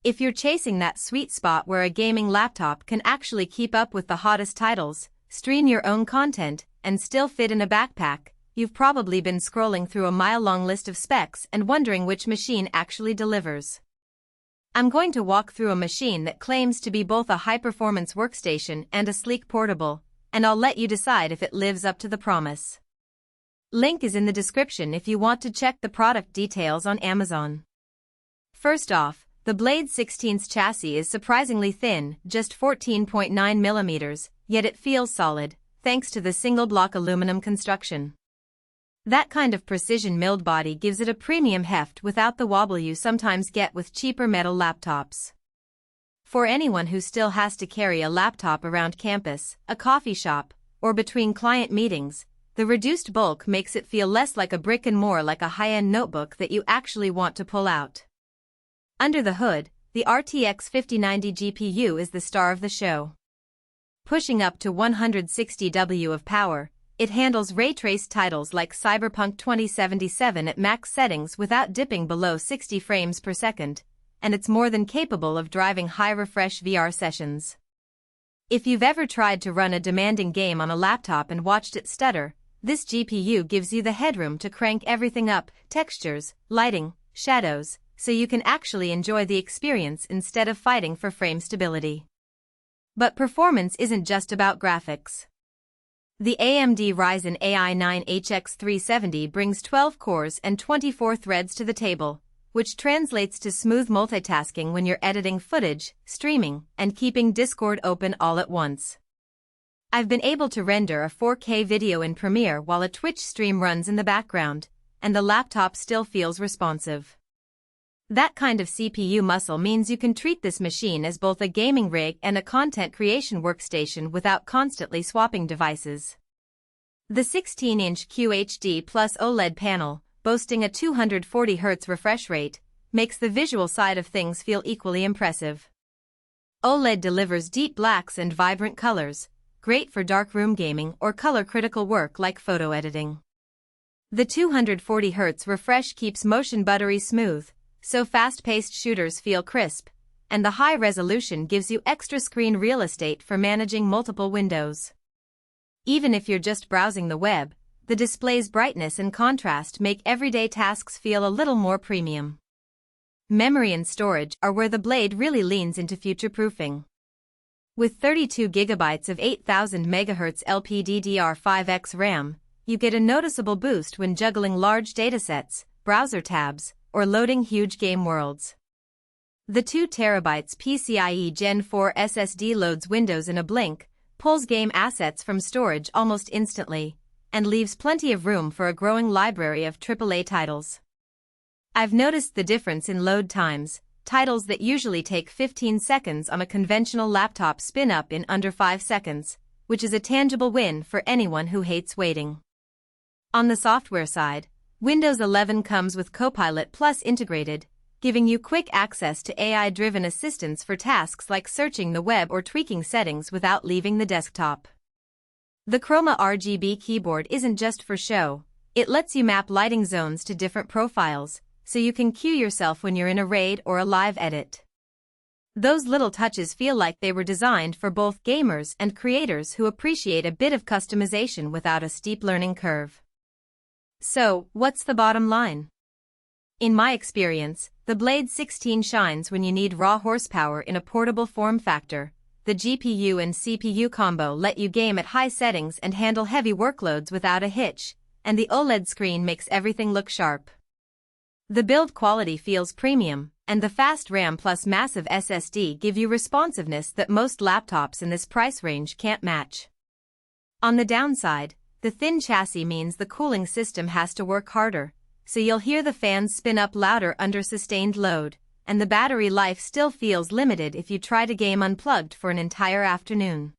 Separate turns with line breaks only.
If you're chasing that sweet spot where a gaming laptop can actually keep up with the hottest titles, stream your own content, and still fit in a backpack, you've probably been scrolling through a mile-long list of specs and wondering which machine actually delivers. I'm going to walk through a machine that claims to be both a high-performance workstation and a sleek portable, and I'll let you decide if it lives up to the promise. Link is in the description if you want to check the product details on Amazon. First off, the Blade 16's chassis is surprisingly thin, just 14.9 millimeters, yet it feels solid, thanks to the single-block aluminum construction. That kind of precision-milled body gives it a premium heft without the wobble you sometimes get with cheaper metal laptops. For anyone who still has to carry a laptop around campus, a coffee shop, or between client meetings, the reduced bulk makes it feel less like a brick and more like a high-end notebook that you actually want to pull out. Under the hood, the RTX 5090 GPU is the star of the show. Pushing up to 160 W of power, it handles ray-traced titles like Cyberpunk 2077 at max settings without dipping below 60 frames per second, and it's more than capable of driving high-refresh VR sessions. If you've ever tried to run a demanding game on a laptop and watched it stutter, this GPU gives you the headroom to crank everything up, textures, lighting, shadows, so you can actually enjoy the experience instead of fighting for frame stability. But performance isn't just about graphics. The AMD Ryzen AI 9HX370 brings 12 cores and 24 threads to the table, which translates to smooth multitasking when you're editing footage, streaming, and keeping Discord open all at once. I've been able to render a 4K video in Premiere while a Twitch stream runs in the background, and the laptop still feels responsive. That kind of CPU muscle means you can treat this machine as both a gaming rig and a content creation workstation without constantly swapping devices. The 16-inch QHD+ OLED panel, boasting a 240Hz refresh rate, makes the visual side of things feel equally impressive. OLED delivers deep blacks and vibrant colors, great for darkroom gaming or color-critical work like photo editing. The 240Hz refresh keeps motion buttery smooth, so fast-paced shooters feel crisp, and the high resolution gives you extra screen real estate for managing multiple windows. Even if you're just browsing the web, the display's brightness and contrast make everyday tasks feel a little more premium. Memory and storage are where the Blade really leans into future-proofing. With 32 GB of 8000 MHz LPDDR5x RAM, you get a noticeable boost when juggling large datasets, browser tabs, or loading huge game worlds. The 2 TB PCIe Gen 4 SSD loads Windows in a blink, pulls game assets from storage almost instantly, and leaves plenty of room for a growing library of AAA titles. I've noticed the difference in load times. Titles that usually take 15 seconds on a conventional laptop spin up in under 5 seconds, which is a tangible win for anyone who hates waiting. On the software side, Windows 11 comes with Copilot Plus integrated, giving you quick access to AI-driven assistance for tasks like searching the web or tweaking settings without leaving the desktop. The Chroma RGB keyboard isn't just for show, it lets you map lighting zones to different profiles, so you can cue yourself when you're in a raid or a live edit. Those little touches feel like they were designed for both gamers and creators who appreciate a bit of customization without a steep learning curve. So, what's the bottom line? In my experience, the Blade 16 shines when you need raw horsepower in a portable form factor. The GPU and CPU combo let you game at high settings and handle heavy workloads without a hitch, and the OLED screen makes everything look sharp. The build quality feels premium, and the fast RAM plus massive SSD give you responsiveness that most laptops in this price range can't match. On the downside, the thin chassis means the cooling system has to work harder, so you'll hear the fans spin up louder under sustained load, and the battery life still feels limited if you try to game unplugged for an entire afternoon.